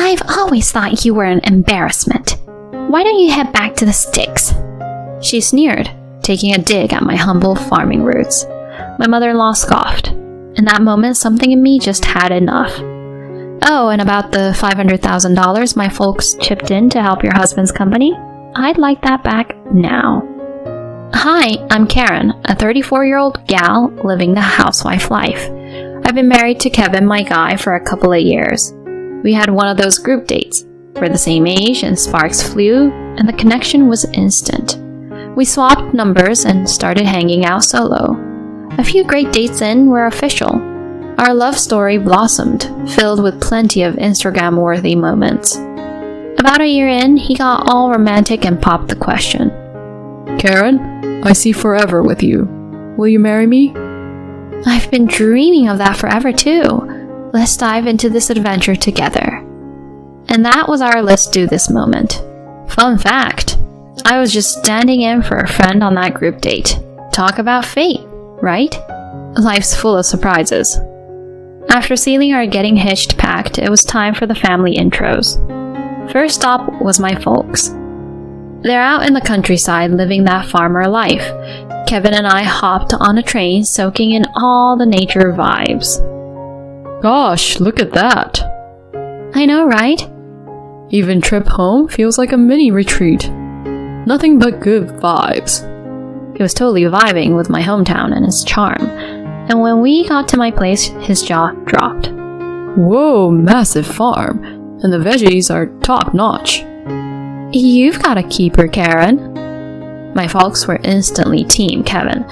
I've always thought you were an embarrassment. Why don't you head back to the sticks? She sneered, taking a dig at my humble farming roots. My mother-in-law scoffed. In that moment, something in me just had enough. Oh, and about the $500,000 my folks chipped in to help your husband's company? I'd like that back now. Hi, I'm Karen, a 34-year-old gal living the housewife life. I've been married to Kevin, my guy, for a couple of years. We had one of those group dates. We're the same age and sparks flew, and the connection was instant. We swapped numbers and started hanging out solo. A few great dates in, we're official. Our love story blossomed, filled with plenty of Instagram-worthy moments. About a year in, he got all romantic and popped the question. Karen, I see forever with you. Will you marry me? I've been dreaming of that forever too. Let's dive into this adventure together. And that was our let's do this moment. Fun fact, I was just standing in for a friend on that group date. Talk about fate, right? Life's full of surprises. After sealing our getting hitched pact, it was time for the family intros. First stop was my folks. They're out in the countryside living that farmer life. Kevin and I hopped on a train soaking in all the nature vibes. Gosh, look at that. I know, right? Even trip home feels like a mini retreat. Nothing but good vibes. He was totally vibing with my hometown and its charm. And when we got to my place, his jaw dropped. Whoa, massive farm. And the veggies are top notch. You've got a keeper, Karen. My folks were instantly Team Kevin.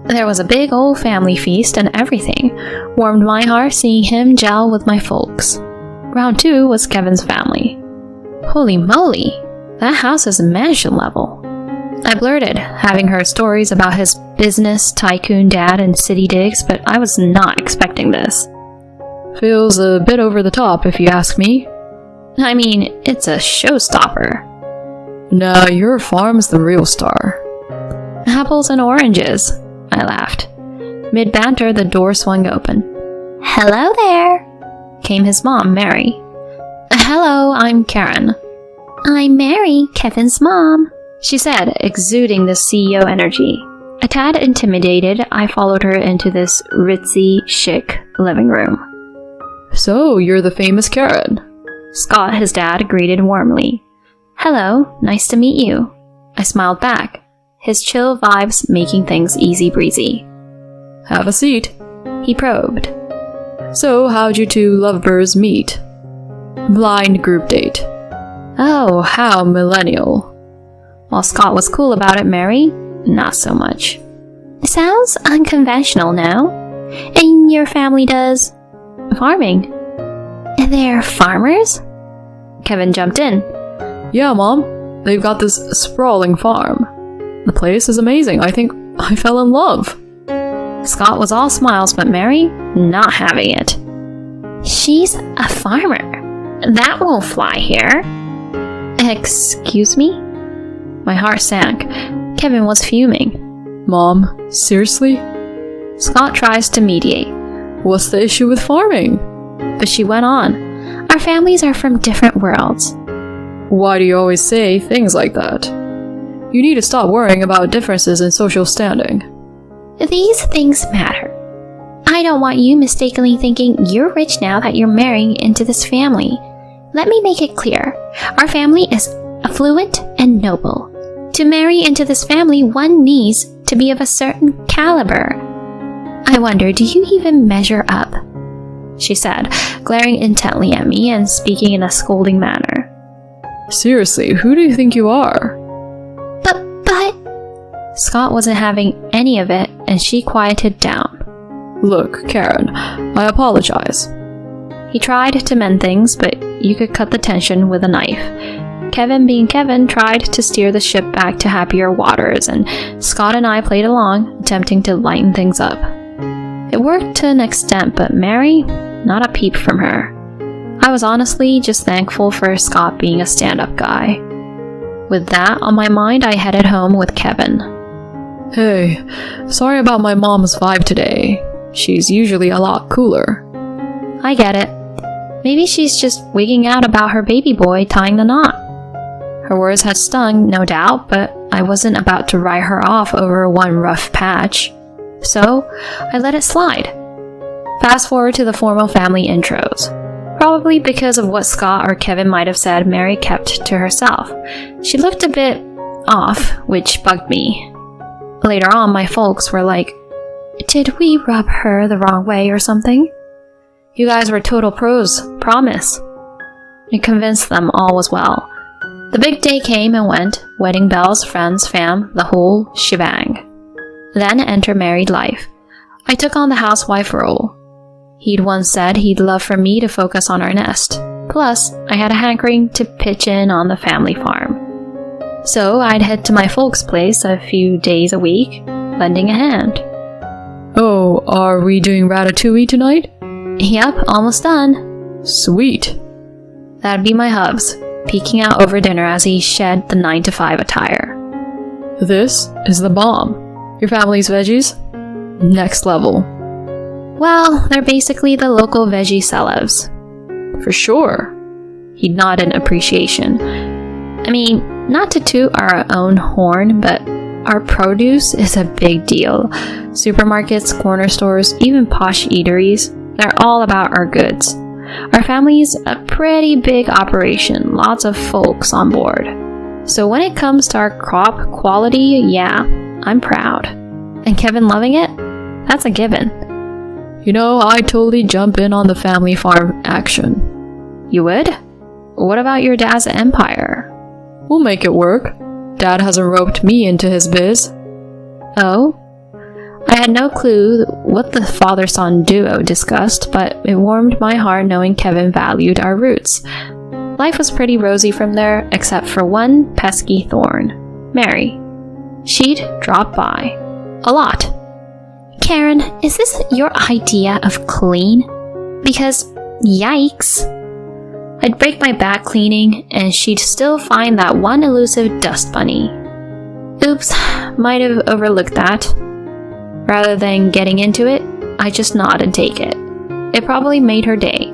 There was a big old family feast and everything. Warmed my heart seeing him gel with my folks. Round 2 was Kevin's family. Holy moly, that house is mansion level. I blurted, having heard stories about his business tycoon dad and city digs, but I was not expecting this. Feels a bit over the top if you ask me. I mean, it's a showstopper. Nah, your farm's the real star. Apples and oranges, I laughed. Mid-banter, the door swung open. Hello there, came his mom, Mary. Hello, I'm Karen. I'm Mary, Kevin's mom, she said, exuding the CEO energy. A tad intimidated, I followed her into this ritzy, chic living room. So, you're the famous Karen. Scott, his dad, greeted warmly. Hello, nice to meet you. I smiled back, his chill vibes making things easy breezy. Have a seat, he probed. So, how'd you two lovebirds meet? Blind group date. Oh, how millennial. While Scott was cool about it, Mary, not so much. Sounds unconventional, no? And your family does farming. They're farmers? Kevin jumped in. Yeah, Mom. They've got this sprawling farm. The place is amazing. I think I fell in love. Scott was all smiles, but Mary, not having it. She's a farmer. That won't fly here. Excuse me? My heart sank. Kevin was fuming. Mom, seriously? Scott tries to mediate. What's the issue with farming? But she went on. Our families are from different worlds. Why do you always say things like that? You need to stop worrying about differences in social standing. These things matter. I don't want you mistakenly thinking you're rich now that you're marrying into this family. Let me make it clear. Our family is affluent and noble. To marry into this family, one needs to be of a certain caliber. I wonder, do you even measure up? She said, glaring intently at me and speaking in a scolding manner. Seriously, who do you think you are? But... Scott wasn't having any of it, and she quieted down. Look, Karen, I apologize. He tried to mend things, but you could cut the tension with a knife. Kevin, being Kevin, tried to steer the ship back to happier waters, and Scott and I played along, attempting to lighten things up. It worked to an extent, but Mary, not a peep from her. I was honestly just thankful for Scott being a stand-up guy. With that on my mind, I headed home with Kevin. Hey, sorry about my mom's vibe today. She's usually a lot cooler. I get it. Maybe she's just wigging out about her baby boy tying the knot. Her words had stung, no doubt, but I wasn't about to write her off over one rough patch. So, I let it slide. Fast forward to the formal family intros. Probably because of what Scott or Kevin might have said, Mary kept to herself. She looked a bit off, which bugged me. Later on, my folks were like, "Did we rub her the wrong way or something?" "You guys were total pros, promise." It convinced them all was well. The big day came and went, wedding bells, friends, fam, the whole shebang. Then enter married life. I took on the housewife role. He'd once said he'd love for me to focus on our nest. Plus, I had a hankering to pitch in on the family farm. So I'd head to my folks' place a few days a week, lending a hand. "Oh, are we doing ratatouille tonight?" "Yep, almost done." "Sweet." That'd be my hubs, peeking out over dinner as he shed the 9-to-5 attire. "This is the bomb. Your family's veggies? Next level." "Well, they're basically the local veggie celebs." "For sure." He nodded in appreciation. I mean, not to toot our own horn, but our produce is a big deal. Supermarkets, corner stores, even posh eateries, they're all about our goods. Our family's a pretty big operation, lots of folks on board. So when it comes to our crop quality, yeah, I'm proud. And Kevin loving it? That's a given. You know, I'd totally jump in on the family farm action. You would? What about your dad's empire? We'll make it work. Dad hasn't roped me into his biz. Oh? I had no clue what the father-son duo discussed, but it warmed my heart knowing Kevin valued our roots. Life was pretty rosy from there, except for one pesky thorn. Mary. She'd drop by. A lot. "Karen, is this your idea of clean? Because, yikes." I'd break my back cleaning, and she'd still find that one elusive dust bunny. Oops, might have overlooked that. Rather than getting into it, I just nod and take it. It probably made her day.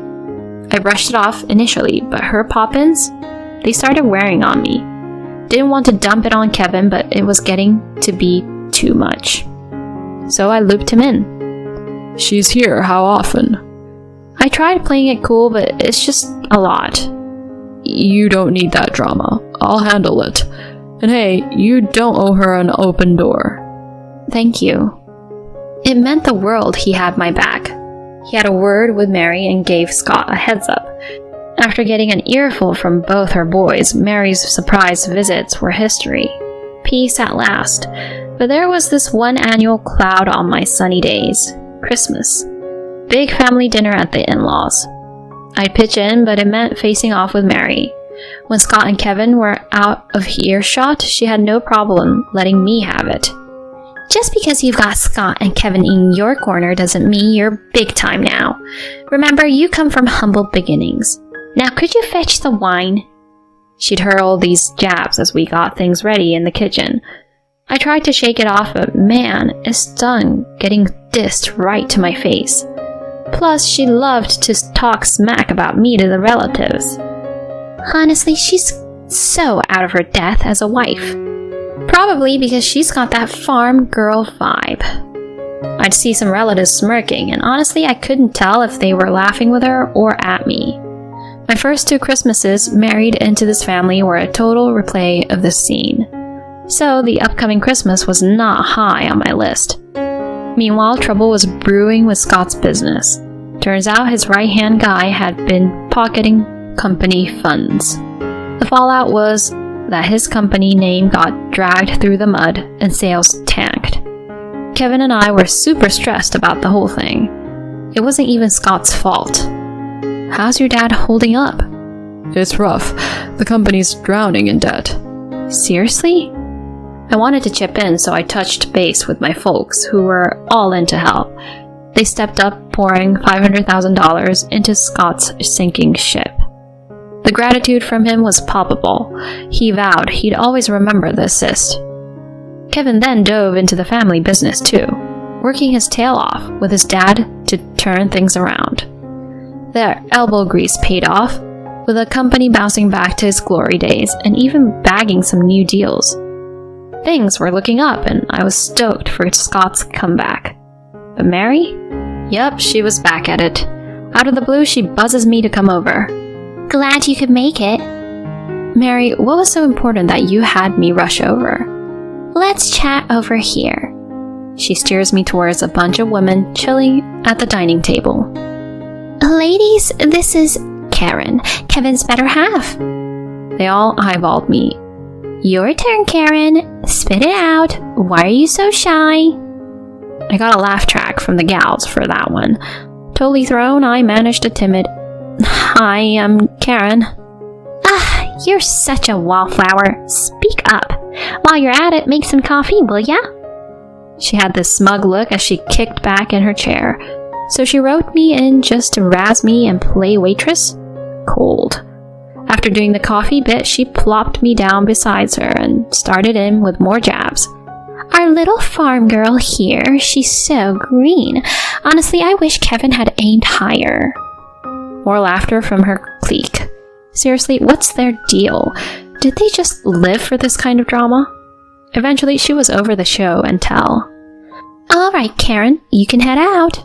I brushed it off initially, but her pop-ins, they started wearing on me. Didn't want to dump it on Kevin, but it was getting to be too much. So I looped him in. "She's here, how often?" I tried playing it cool, but it's just a lot. "You don't need that drama. I'll handle it. And hey, you don't owe her an open door." Thank you. It meant the world he had my back. He had a word with Mary and gave Scott a heads up. After getting an earful from both her boys, Mary's surprise visits were history. Peace at last. But there was this one annual cloud on my sunny days. Christmas. Big family dinner at the in-laws. I'd pitch in, but it meant facing off with Mary. When Scott and Kevin were out of earshot, she had no problem letting me have it. "Just because you've got Scott and Kevin in your corner doesn't mean you're big time now. Remember, you come from humble beginnings. Now could you fetch the wine?" She'd hurl these jabs as we got things ready in the kitchen. I tried to shake it off, but man, it stung getting dissed right to my face. Plus, she loved to talk smack about me to the relatives. Honestly, she's so out of her depth as a wife. Probably because she's got that farm girl vibe. I'd see some relatives smirking, and honestly, I couldn't tell if they were laughing with her or at me. My first 2 Christmases married into this family were a total replay of this scene. So the upcoming Christmas was not high on my list. Meanwhile, trouble was brewing with Scott's business. Turns out his right-hand guy had been pocketing company funds. The fallout was that his company name got dragged through the mud and sales tanked. Kevin and I were super stressed about the whole thing. It wasn't even Scott's fault. "How's your dad holding up?" "It's rough. The company's drowning in debt." "Seriously?" I wanted to chip in, so I touched base with my folks, who were all in to help. They stepped up, pouring $500,000 into Scott's sinking ship. The gratitude from him was palpable. He vowed he'd always remember the assist. Kevin then dove into the family business too, working his tail off with his dad to turn things around. Their elbow grease paid off, with the company bouncing back to its glory days and even bagging some new deals. Things were looking up, and I was stoked for Scott's comeback. But Mary? Yup, she was back at it. Out of the blue, she buzzes me to come over. Glad you could make it. Mary, what was so important that you had me rush over? Let's chat over here. She steers me towards a bunch of women chilling at the dining table. Ladies, this is Karen, Kevin's better half. They all eyeballed me. Your turn, Karen. Spit it out. Why are you so shy? I got a laugh track from the gals for that one. Totally thrown, I managed a timid, Hi, I'm Karen. Ah, you're such a wallflower. Speak up. While you're at it, make some coffee, will ya? She had this smug look as she kicked back in her chair. So she wrote me in just to razz me and play waitress? Cold. After doing the coffee bit, she plopped me down beside her and started in with more jabs. Our little farm girl here, she's so green. Honestly, I wish Kevin had aimed higher. More laughter from her clique. Seriously, what's their deal? Did they just live for this kind of drama? Eventually, she was over the show and tell. Alright, Karen, you can head out.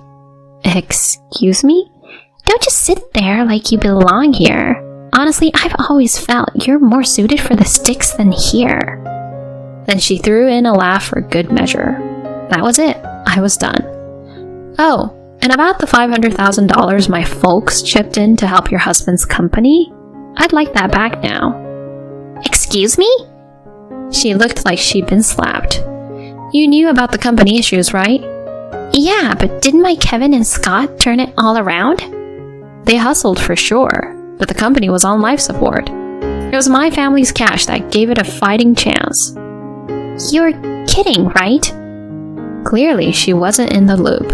Excuse me? Don't just sit there like you belong here. Honestly, I've always felt you're more suited for the sticks than here. Then she threw in a laugh for good measure. That was it. I was done. Oh, and about the $500,000 my folks chipped in to help your husband's company? I'd like that back now. Excuse me? She looked like she'd been slapped. You knew about the company issues, right? Yeah, but didn't my Kevin and Scott turn it all around? They hustled for sure, but the company was on life support. It was my family's cash that gave it a fighting chance. You're kidding, right? Clearly, she wasn't in the loop.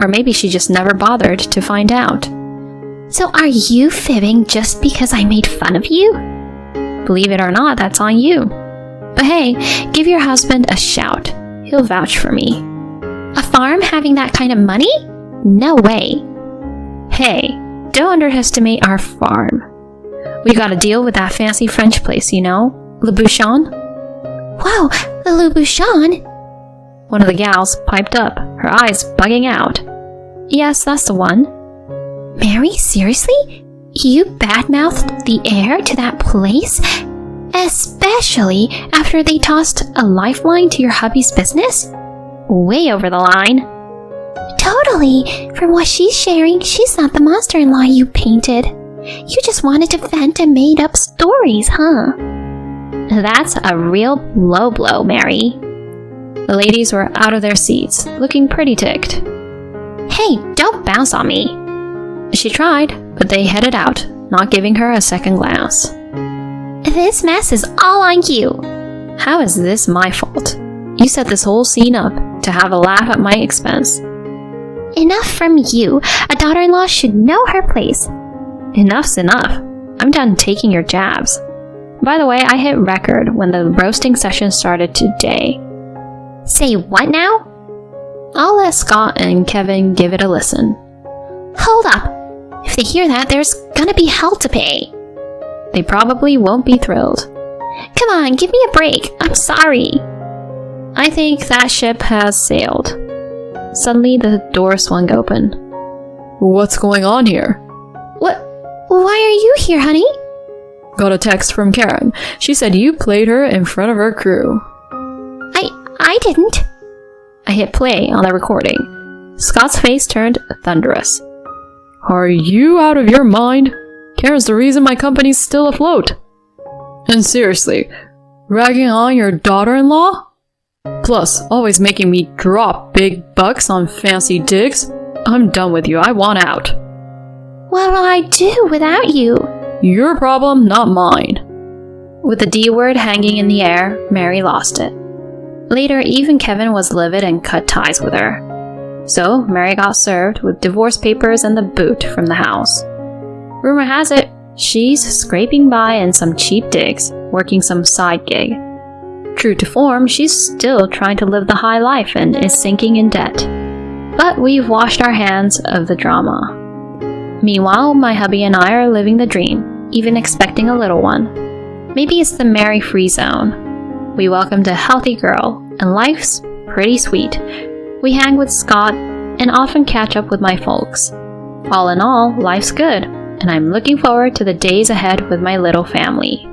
Or maybe she just never bothered to find out. So are you fibbing just because I made fun of you? Believe it or not, that's on you. But hey, give your husband a shout. He'll vouch for me. A farm having that kind of money? No way. Hey, don't underestimate our farm. We got a deal with that fancy French place, you know? Le Bouchon? Whoa, the Le Bouchon? One of the gals piped up, her eyes bugging out. Yes, that's the one. Mary, seriously? You badmouthed the heir to that place? Especially after they tossed a lifeline to your hubby's business? Way over the line. Totally. From what she's sharing, she's not the monster-in-law you painted. You just wanted to vent and made up stories, huh? That's a real low blow, Mary. The ladies were out of their seats, looking pretty ticked. Hey, don't bounce on me. She tried, but they headed out, not giving her a second glance. This mess is all on you. How is this my fault? You set this whole scene up to have a laugh at my expense. Enough from you. A daughter-in-law should know her place. Enough's enough. I'm done taking your jabs. By the way, I hit record when the roasting session started today. Say what now? I'll let Scott and Kevin give it a listen. Hold up. If they hear that, there's gonna be hell to pay. They probably won't be thrilled. Come on, give me a break. I'm sorry. I think that ship has sailed. Suddenly, the door swung open. What's going on here? What? Why are you here, honey? Got a text from Karen. She said you played her in front of her crew. I didn't. I hit play on the recording. Scott's face turned thunderous. Are you out of your mind? Karen's the reason my company's still afloat. And seriously, ragging on your daughter-in-law? Plus, always making me drop big bucks on fancy digs. I'm done with you. I want out. What will I do without you? Your problem, not mine. With the D word hanging in the air, Mary lost it. Later, even Kevin was livid and cut ties with her. So, Mary got served with divorce papers and the boot from the house. Rumor has it, she's scraping by in some cheap digs, working some side gig. True to form, she's still trying to live the high life and is sinking in debt. But we've washed our hands of the drama. Meanwhile, my hubby and I are living the dream, even expecting a little one. Maybe it's the marry-free zone. We welcomed a healthy girl, and life's pretty sweet. We hang with Scott and often catch up with my folks. All in all, life's good, and I'm looking forward to the days ahead with my little family.